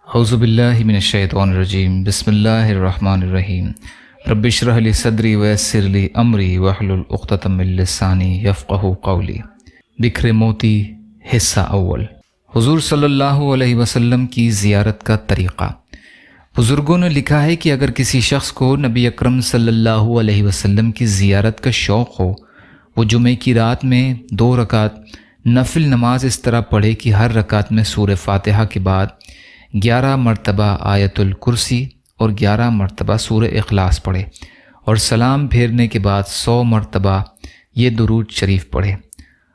اعوذ باللہ من الشیطان الرجیم بسم اللہ الرحمن الرحیم رب اشرح لی صدری ویسر لی امری واحلل عقدۃ من لسانی یفقہوا قولی۔ بکھرے موتی حصہ اول۔ حضور صلی اللہ علیہ وسلم کی زیارت کا طریقہ۔ بزرگوں نے لکھا ہے کہ اگر کسی شخص کو نبی اکرم صلی اللہ علیہ وسلم کی زیارت کا شوق ہو، وہ جمعے کی رات میں 2 رکعت نفل نماز اس طرح پڑھے کہ ہر رکعت میں سورہ فاتحہ کے بعد 11 مرتبہ آیت الکرسی اور 11 مرتبہ سورہ اخلاص پڑھے، اور سلام پھیرنے کے بعد 100 مرتبہ یہ درود شریف پڑھے: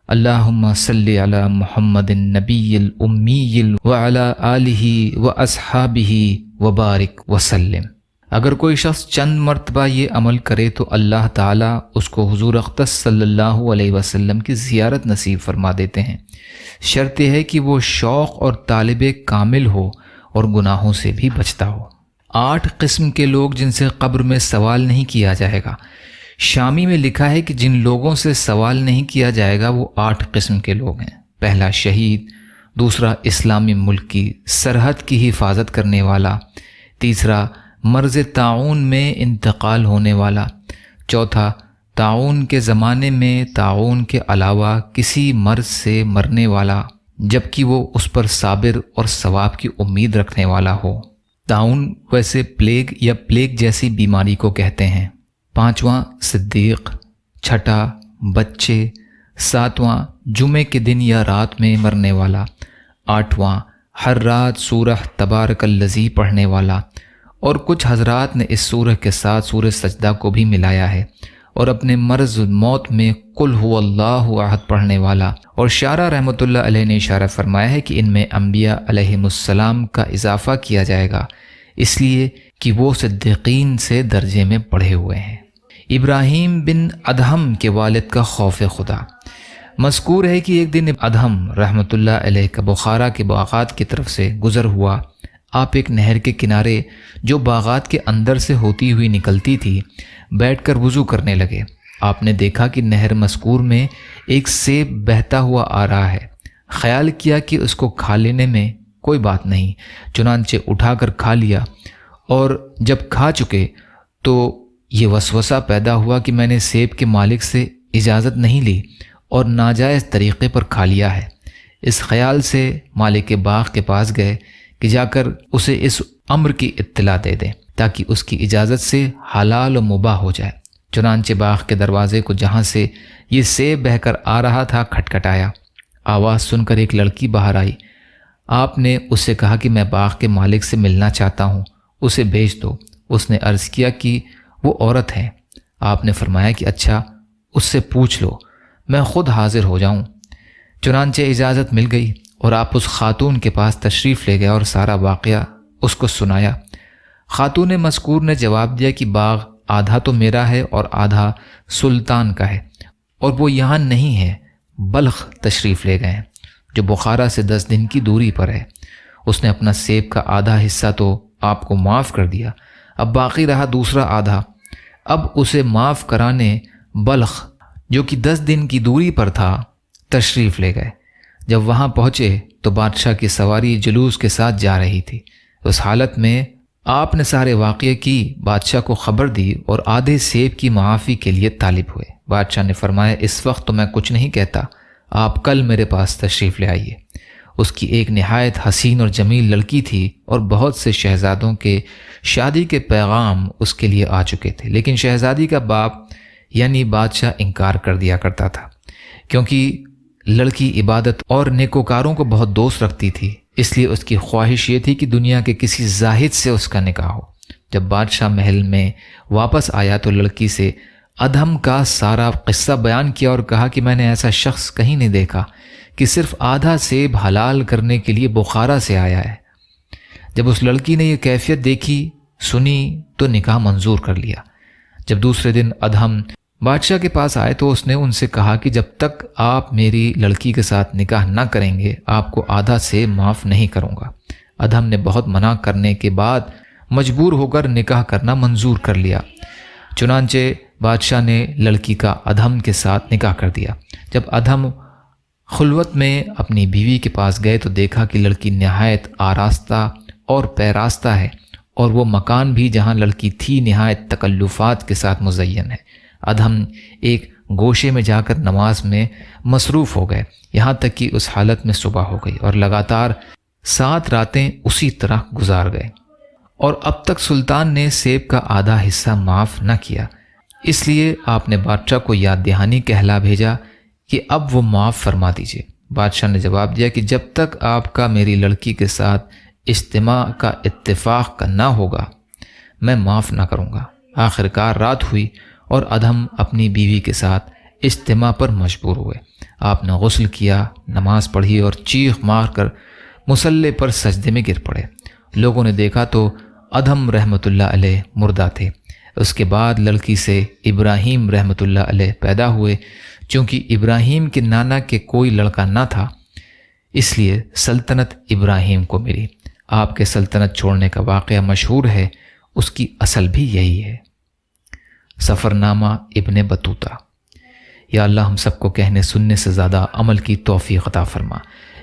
اللہم صلی علی محمد النبی الامی وعلی آلہ واصحابہ وبارک وسلم۔ اگر کوئی شخص چند مرتبہ یہ عمل کرے تو اللہ تعالیٰ اس کو حضور اقدس صلی اللہ علیہ وسلم کی زیارت نصیب فرما دیتے ہیں۔ شرط یہ ہے کہ وہ شوق اور طالب کامل ہو اور گناہوں سے بھی بچتا ہو۔ 8 قسم کے لوگ جن سے قبر میں سوال نہیں کیا جائے گا۔ شامی میں لکھا ہے کہ جن لوگوں سے سوال نہیں کیا جائے گا وہ 8 قسم کے لوگ ہیں۔ پہلا شہید، دوسرا اسلامی ملک کی سرحد کی حفاظت کرنے والا، تیسرا مرض طاعون میں انتقال ہونے والا، چوتھا طاعون کے زمانے میں طاعون کے علاوہ کسی مرض سے مرنے والا جبکہ وہ اس پر صابر اور ثواب کی امید رکھنے والا ہو۔ طاعون ویسے پلیگ یا پلیگ جیسی بیماری کو کہتے ہیں۔ پانچواں صدیق، چھٹا بچے، ساتواں جمعے کے دن یا رات میں مرنے والا، آٹھواں ہر رات سورہ تبارک الذی پڑھنے والا، اور کچھ حضرات نے اس سورہ کے ساتھ سورہ سجدہ کو بھی ملایا ہے، اور اپنے مرض موت میں قل هو اللہ احد پڑھنے والا۔ اور شارح رحمۃ اللہ علیہ نے اشارہ فرمایا ہے کہ ان میں انبیاء علیہم السلام کا اضافہ کیا جائے گا، اس لیے کہ وہ صدیقین سے درجے میں پڑھے ہوئے ہیں۔ ابراہیم بن ادہم کے والد کا خوف خدا۔ مذکور ہے کہ ایک دن ادہم رحمۃ اللہ علیہ کا بخارا کے باغات کی طرف سے گزر ہوا۔ آپ ایک نہر کے کنارے جو باغات کے اندر سے ہوتی ہوئی نکلتی تھی بیٹھ کر وضو کرنے لگے۔ آپ نے دیکھا کہ نہر مذکور میں ایک سیب بہتا ہوا آ رہا ہے۔ خیال کیا کہ اس کو کھا لینے میں کوئی بات نہیں، چنانچہ اٹھا کر کھا لیا، اور جب کھا چکے تو یہ وسوسہ پیدا ہوا کہ میں نے سیب کے مالک سے اجازت نہیں لی اور ناجائز طریقے پر کھا لیا ہے۔ اس خیال سے مالک باغ کے پاس گئے کہ جا کر اسے اس امر کی اطلاع دے دیں تاکہ اس کی اجازت سے حلال و مباح ہو جائے۔ چنانچہ باغ کے دروازے کو جہاں سے یہ سیب بہہ کر آ رہا تھا کھٹکھٹایا۔ آواز سن کر ایک لڑکی باہر آئی۔ آپ نے اس سے کہا کہ میں باغ کے مالک سے ملنا چاہتا ہوں، اسے بھیج دو۔ اس نے عرض کیا کہ وہ عورت ہے۔ آپ نے فرمایا کہ اچھا، اس سے پوچھ لو، میں خود حاضر ہو جاؤں۔ چنانچہ اجازت مل گئی اور آپ اس خاتون کے پاس تشریف لے گئے اور سارا واقعہ اس کو سنایا۔ خاتون مذکور نے جواب دیا کہ باغ آدھا تو میرا ہے اور آدھا سلطان کا ہے، اور وہ یہاں نہیں ہے، بلخ تشریف لے گئے ہیں جو بخارا سے 10 دن کی دوری پر ہے۔ اس نے اپنا سیب کا آدھا حصہ تو آپ کو معاف کر دیا، اب باقی رہا دوسرا آدھا، اب اسے معاف کرانے بلخ جو کہ 10 دن کی دوری پر تھا تشریف لے گئے۔ جب وہاں پہنچے تو بادشاہ کی سواری جلوس کے ساتھ جا رہی تھی۔ اس حالت میں آپ نے سارے واقعے کی بادشاہ کو خبر دی اور آدھے سیب کی معافی کے لیے طالب ہوئے۔ بادشاہ نے فرمایا اس وقت تو میں کچھ نہیں کہتا، آپ کل میرے پاس تشریف لے آئیے۔ اس کی ایک نہایت حسین اور جمیل لڑکی تھی اور بہت سے شہزادوں کے شادی کے پیغام اس کے لیے آ چکے تھے، لیکن شہزادی کا باپ یعنی بادشاہ انکار کر دیا کرتا تھا کیونکہ لڑکی عبادت اور نیکوکاروں کو بہت دوست رکھتی تھی، اس لیے اس کی خواہش یہ تھی کہ دنیا کے کسی زاہد سے اس کا نکاح ہو۔ جب بادشاہ محل میں واپس آیا تو لڑکی سے ادہم کا سارا قصہ بیان کیا اور کہا کہ میں نے ایسا شخص کہیں نہیں دیکھا کہ صرف آدھا سیب حلال کرنے کے لیے بخارا سے آیا ہے۔ جب اس لڑکی نے یہ کیفیت دیکھی سنی تو نکاح منظور کر لیا۔ جب دوسرے دن ادہم بادشاہ کے پاس آئے تو اس نے ان سے کہا کہ جب تک آپ میری لڑکی کے ساتھ نکاح نہ کریں گے آپ کو آدھا سے معاف نہیں کروں گا۔ ادہم نے بہت منع کرنے کے بعد مجبور ہو کر نکاح کرنا منظور کر لیا۔ چنانچہ بادشاہ نے لڑکی کا ادہم کے ساتھ نکاح کر دیا۔ جب ادہم خلوت میں اپنی بیوی کے پاس گئے تو دیکھا کہ لڑکی نہایت آراستہ اور پیراستہ ہے، اور وہ مکان بھی جہاں لڑکی تھی نہایت تکلفات کے ساتھ مزین ہے۔ ادہم ایک گوشے میں جا کر نماز میں مصروف ہو گئے، یہاں تک کہ اس حالت میں صبح ہو گئی اور لگاتار 7 راتیں اسی طرح گزار گئے، اور اب تک سلطان نے سیب کا آدھا حصہ معاف نہ کیا۔ اس لیے آپ نے بادشاہ کو یاد دہانی کہلا بھیجا کہ اب وہ معاف فرما دیجیے۔ بادشاہ نے جواب دیا کہ جب تک آپ کا میری لڑکی کے ساتھ اجتماع کا اتفاق کا نہ ہوگا میں معاف نہ کروں گا۔ آخرکار رات ہوئی اور ادہم اپنی بیوی کے ساتھ اجتماع پر مجبور ہوئے۔ آپ نے غسل کیا، نماز پڑھی اور چیخ مار کر مصلی پر سجدے میں گر پڑے۔ لوگوں نے دیکھا تو ادہم رحمۃ اللہ علیہ مردہ تھے۔ اس کے بعد لڑکی سے ابراہیم رحمۃ اللہ علیہ پیدا ہوئے۔ چونکہ ابراہیم کے نانا کے کوئی لڑکا نہ تھا، اس لیے سلطنت ابراہیم کو ملی۔ آپ کے سلطنت چھوڑنے کا واقعہ مشہور ہے، اس کی اصل بھی یہی ہے۔ سفر نامہ ابن بطوطہ۔ یا اللہ ہم سب کو کہنے سننے سے زیادہ عمل کی توفیق عطا فرما۔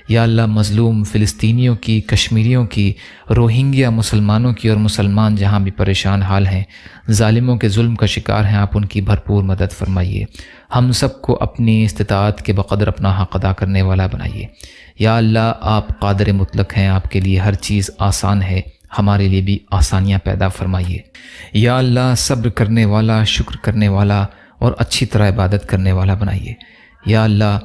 یا اللہ مظلوم فلسطینیوں کی، کشمیریوں کی، روہنگیا مسلمانوں کی اور مسلمان جہاں بھی پریشان حال ہیں، ظالموں کے ظلم کا شکار ہیں، آپ ان کی بھرپور مدد فرمائیے۔ ہم سب کو اپنی استطاعت کے بقدر اپنا حق ادا کرنے والا بنائیے۔ یا اللہ آپ قادر مطلق ہیں، آپ کے لیے ہر چیز آسان ہے، ہمارے لیے بھی آسانیاں پیدا فرمائیے۔ یا اللہ صبر کرنے والا، شکر کرنے والا اور اچھی طرح عبادت کرنے والا بنائیے۔ یا اللہ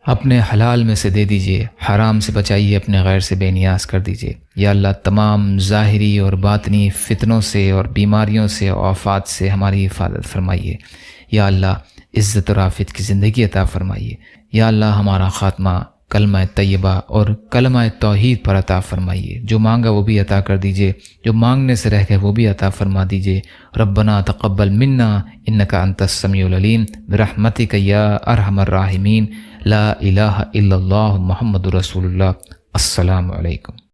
اپنے حلال میں سے دے دیجئے، حرام سے بچائیے، اپنے غیر سے بے نیاز کر دیجئے۔ یا اللہ تمام ظاہری اور باطنی فتنوں سے اور بیماریوں سے اور آفات سے ہماری حفاظت فرمائیے۔ یا اللہ عزت اور عافیت کی زندگی عطا فرمائیے۔ یا اللہ ہمارا خاتمہ کلمہ طیبہ اور کلمہ توحید پر عطا فرمائیے۔ جو مانگا وہ بھی عطا کر دیجئے، جو مانگنے سے رہ گئے وہ بھی عطا فرما دیجئے۔ ربنا تقبل منا انک انت السمیع العلیم برحمتک یا ارحم الراحمین۔ لا الہ الا اللہ محمد رسول اللہ۔ السلام علیکم۔